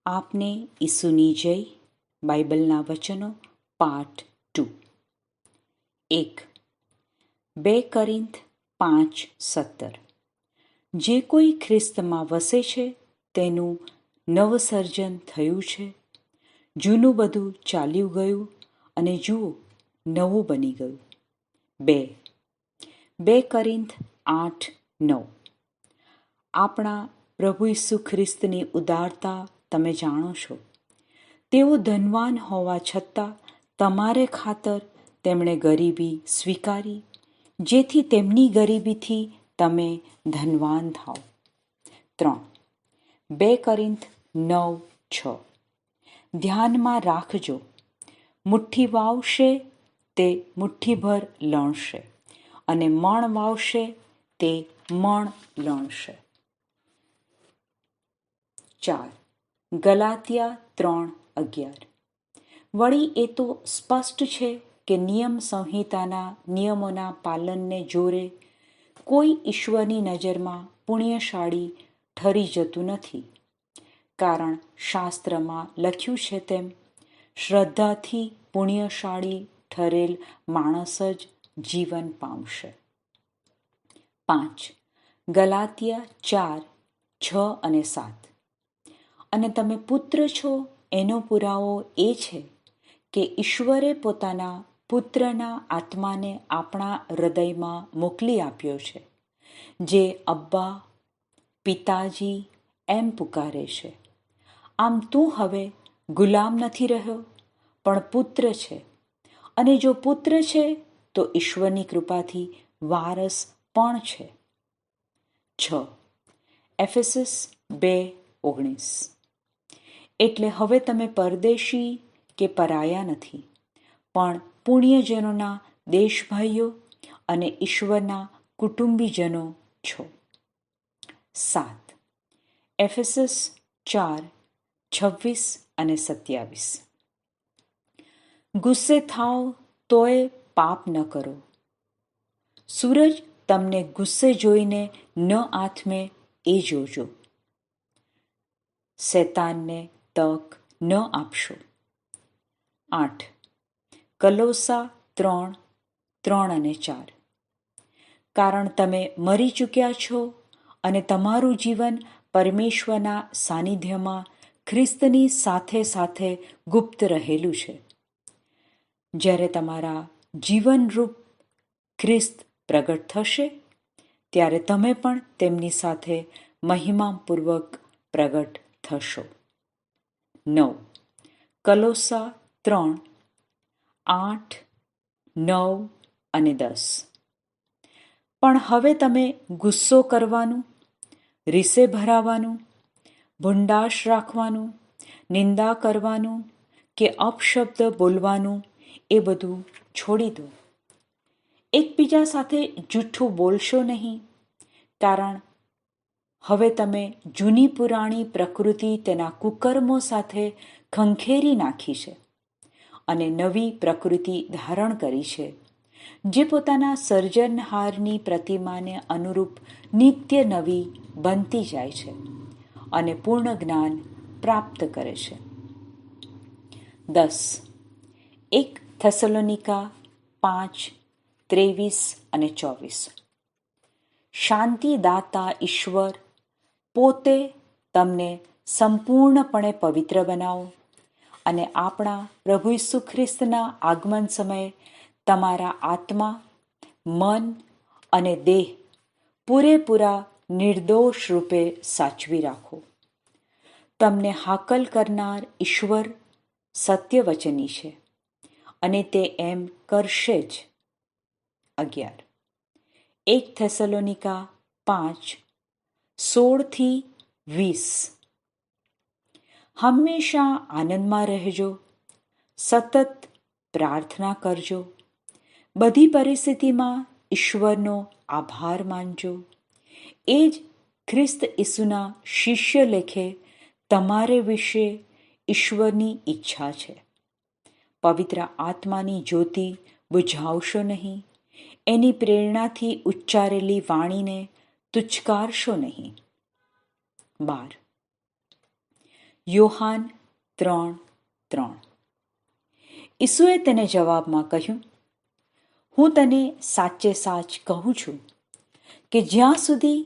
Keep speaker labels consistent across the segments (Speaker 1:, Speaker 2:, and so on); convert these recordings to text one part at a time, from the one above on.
Speaker 1: આપને ઈસુની જય. બાઇબલના વચનો પાઠ 2. 1. 2 કોરિન્થ 5:17. જે કોઈ ખ્રિસ્તમાં વસે છે તેનું નવસર્જન થયું છે, જૂનું બધું ચાલ્યું ગયું અને જુઓ નવું બની ગયું. 2 કોરિન્થ 8:9. આપણા પ્રભુ ઈસુ ખ્રિસ્તની ઉદારતા તમે જાણો છો. તેઓ ધનવાન હોવા છતાં તમારે ખાતર તેમણે ગરીબી સ્વીકારી, જેથી તેમની ગરીબીથી તમે ધનવાન થાઓ. 3. 2 કોરિન્થ 9:6. ધ્યાનમાં રાખજો, મુઠ્ઠી વાવશે તે મુઠ્ઠીભર લણશે, અને મણ વાવશે તે મણ લણશે. 4. ગલાતિયા 3:11. વળી એ તો સ્પષ્ટ છે કે નિયમ સંહિતાના નિયમોના પાલનને જોરે કોઈ ઈશ્વરની નજરમાં પુણ્યશાળી ઠરી જતું નથી. કારણ શાસ્ત્રમાં લખ્યું છે તેમ, શ્રદ્ધાથી પુણ્યશાળી ઠરેલ માણસ જ જીવન પામશે. 5. ગલાતિયા 4:6 અને 7. અને તમે પુત્ર છો એનો પુરાવો એ છે કે ઈશ્વરે પોતાના પુત્રના આત્માને આપણા હૃદયમાં મોકલી આપ્યો છે, જે અબ્બા, પિતાજી એમ પુકારે છે. આમ તું હવે ગુલામ નથી રહ્યો, પણ પુત્ર છે, અને જો પુત્ર છે તો ઈશ્વરની કૃપાથી વારસ પણ છે. 6. એફેસસ 2:19. એટલે હવે તમે પરદેશી કે પરાયા નથી, પણ પુણ્યજનોના દેશભાઈઓ અને ઈશ્વરના કુટુંબીજનો છો. 7. એફેસસ 4:26 અને 27. ગુસ્સે થાવ તોય પાપ ન કરો. સૂરજ તમને ગુસ્સે જોઈને ન આથમે એ જોજો. શૈતાનને તક ન આપશો. 8. કલોસા 3:3 અને 4. કારણ તમે મરી ચૂક્યા છો અને તમારું જીવન પરમેશ્વરના સાનિધ્યમાં ખ્રિસ્તની સાથે સાથે ગુપ્ત રહેલું છે. જ્યારે તમારા જીવનરૂપ ખ્રિસ્ત પ્રગટ થશે, ત્યારે તમે પણ તેમની સાથે મહિમાપૂર્વક પ્રગટ થશો. 9. કલોસા 3:8, 9 અને 10. પણ હવે તમે ગુસ્સો કરવાનું, રીસે ભરાવાનું, ભૂંડાશ રાખવાનું, નિંદા કરવાનું કે અપશબ્દ બોલવાનું એ બધું છોડી દો. એકબીજા સાથે જૂઠું બોલશો નહીં, કારણ હવે તમે જૂની પુરાણી પ્રકૃતિ તેના કુકર્મો સાથે ખંખેરી નાખી છે અને નવી પ્રકૃતિ ધારણ કરી છે, જે પોતાના સર્જનહારની પ્રતિમાને અનુરૂપ નિત્ય નવી બનતી જાય છે અને પૂર્ણ જ્ઞાન પ્રાપ્ત કરે છે. 10. 1 થેસલોનિકા 5:23 અને 24. શાંતિદાતા ઈશ્વર પોતે તમને સંપૂર્ણપણે પવિત્ર બનાવો અને આપણા પ્રભુ ઈસુ ખ્રિસ્તના આગમન સમયે તમારા આત્મા, મન અને દેહ પૂરેપૂરા નિર્દોષ રૂપે સાચવી રાખો. તમને હાકલ કરનાર ઈશ્વર સત્યવચની છે અને તે એમ કરશે જ. 11. 1 થેસલોનિકા 5:16-20. હંમેશા આનંદમાં રહેજો, સતત પ્રાર્થના કરજો, બધી પરિસ્થિતિમાં ઈશ્વરનો આભાર માનજો. એ જ ખ્રિસ્ત ઈસુના શિષ્ય લેખે તમારે વિશે ઈશ્વરની ઈચ્છા છે. પવિત્ર આત્માની જ્યોતિ બુઝાવશો નહીં, એની પ્રેરણાથી ઉચ્ચારેલી વાણીને તુચ્છકારશો નહીં. 12. યોહાન 3:3. ઈસુએ તેને જવાબમાં કહ્યું, હું તને સાચે સાચ કહું છું કે જ્યાં સુધી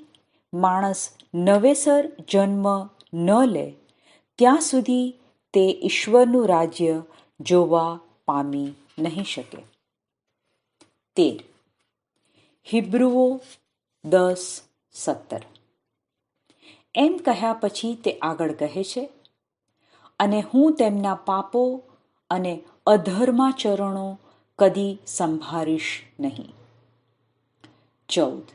Speaker 1: માણસ નવેસર જન્મ ન લે ત્યાં સુધી તે ઈશ્વરનું રાજ્ય જોવા પામી નહીં શકે. 13. હિબ્રુઓ 10:17. એમ કહ્યા પછી તે આગળ કહે છે, અને હું તેમના પાપો અને અધર્માચરણો કદી સંભાળીશ નહીં. 14.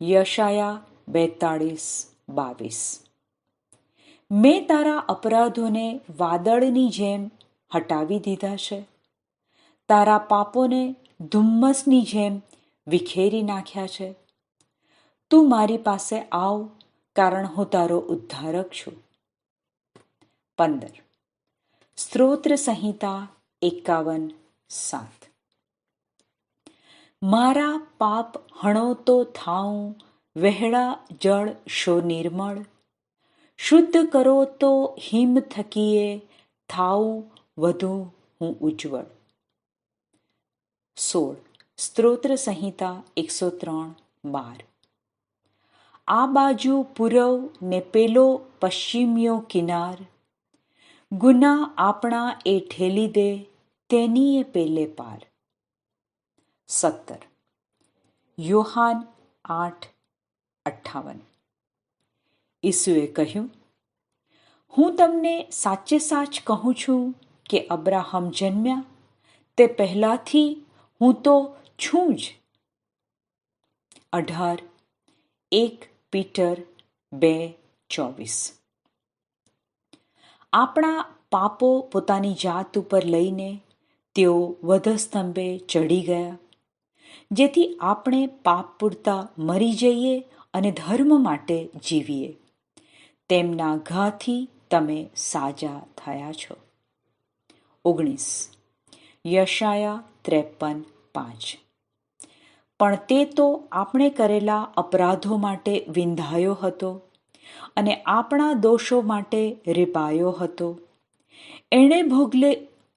Speaker 1: યશાયા 42:22. મેં તારા અપરાધોને વાદળની જેમ હટાવી દીધા છે, તારા પાપોને ધુમ્મસની જેમ વિખેરી નાખ્યા છે. તું મારી પાસે આવ, કારણ હું તારો ઉદ્ધારક છું. 15. સ્તોત્ર સંહિતા 51:7. મારા પાપ હણો તો થાઉં વહેળા જળ શો નિર્મળ, શુદ્ધ કરો તો હિમ થકીએ થાઉં વધુ હું ઉજ્જવળ. 16. સ્તોત્ર સંહિતા 103:12. આ બાજુ પૂરવ ને પેલો પશ્ચિમિયો કિનાર, ગુના આપણા એ ઠેલી દે તેનીએ પેલે પાર. 17. યોહાન 8:58. ઈસુએ કહ્યું, હું તમને સાચે સાચ કહું છું કે અબ્રાહમ જન્મ્યા તે પહેલાંથી હું તો છું જ. 18. 1 પીટર 2:24. આપણા પાપો પોતાની જાત ઉપર લઈને તેઓ વધસ્તંભે ચડી ગયા, જેથી આપણે પાપ પૂરતા મરી જઈએ અને ધર્મ માટે જીવીએ. તેમના ઘાથી તમે સાજા થયા છો. 19. યશાયા 53:5. પણ તે તો આપણે કરેલા અપરાધો માટે વિંધાયો હતો અને આપણા દોષો માટે રીપાયો હતો.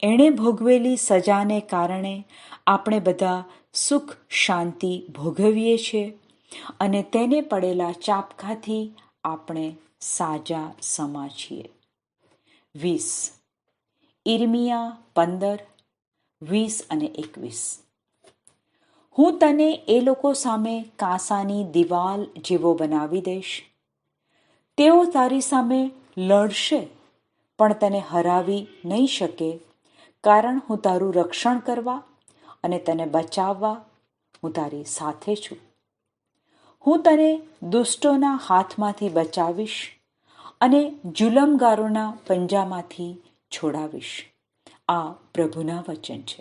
Speaker 1: એણે ભોગવેલી સજાને કારણે આપણે બધા સુખ શાંતિ ભોગવીએ છીએ અને તેને પડેલા ચાપખાથી આપણે સાજા સમા છીએ. 20. ઈર્મિયા 15:20 અને 21. હું તને એ લોકો સામે કાંસાની દિવાલ જેવો બનાવી દઈશ. તેઓ તારી સામે લડશે પણ તને હરાવી નહીં શકે, કારણ હું તારું રક્ષણ કરવા અને તને બચાવવા હું તારી સાથે છું. હું તને દુષ્ટોના હાથમાંથી બચાવીશ અને જુલમગારોના પંજામાંથી છોડાવીશ. આ પ્રભુના વચન છે.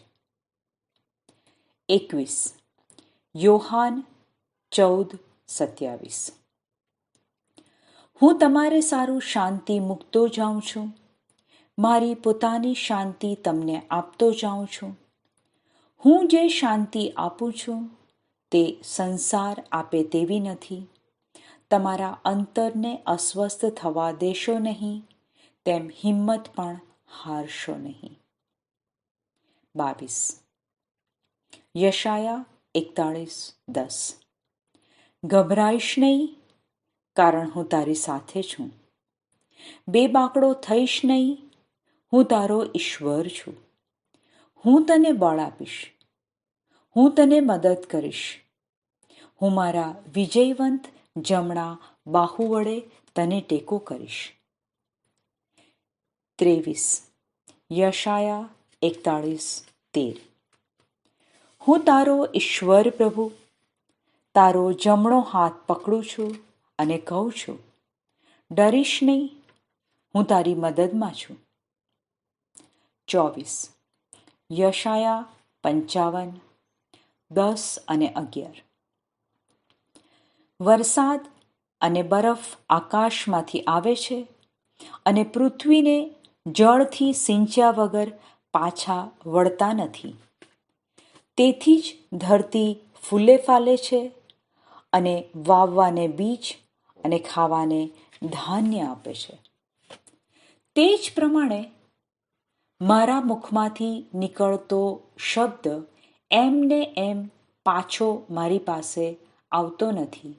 Speaker 1: 21. યોહાન 14:27. હું તમારે સારું શાંતિ મૂકતો જાઉં છું, મારી પોતાની શાંતિ તમને આપતો જાઉં છું. હું જે શાંતિ આપું છું તે સંસાર આપે તેવી નથી. તમારા અંતરને અસ્વસ્થ થવા દેશો નહીં, તેમ હિંમત પણ હારશો નહીં. 22. યશાયા 41:10. ગભરાઈશ નહીં, કારણ હું તારી સાથે છું. બેબાકડો થઈશ નહીં, હું તારો ઈશ્વર છું. હું તને બળ આપીશ, હું તને મદદ કરીશ. હું મારા વિજયવંત જમણા બાહુ વડે તને ટેકો કરીશ. 23. યશાયા 41:13. હું તારો ઈશ્વર પ્રભુ તારો જમણો હાથ પકડું છું અને કહું છું, ડરીશ નહીં, હું તારી મદદમાં છું. 24. યશાયા 55:10 અને 11. વરસાદ અને બરફ આકાશમાંથી આવે છે અને પૃથ્વીને જળથી સિંચ્યા વગર પાછા વળતા નથી. તેથી જ ધરતી ફૂલે ફાલે છે અને વાવવાને બીજ અને ખાવાને ધાન્ય આપે છે. તે જ પ્રમાણે મારા મુખમાંથી નીકળતો શબ્દ એમને એમ પાછો મારી પાસે આવતો નથી.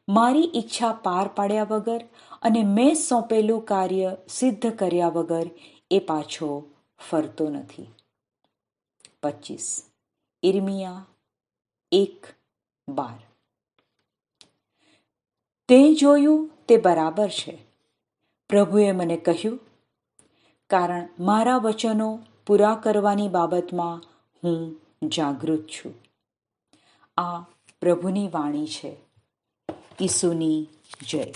Speaker 1: મારી ઈચ્છા પાર પાડ્યા વગર અને મેં સોંપેલું કાર્ય સિદ્ધ કર્યા વગર એ પાછો ફરતો નથી. 25. ઈર્મિયા 1:12. તે જોયું તે બરાબર છે, પ્રભુએ મને કહ્યું, કારણ મારા વચનો પૂરા કરવાની બાબતમાં હું જાગૃત છું. આ પ્રભુની વાણી છે. ઈસુની જય.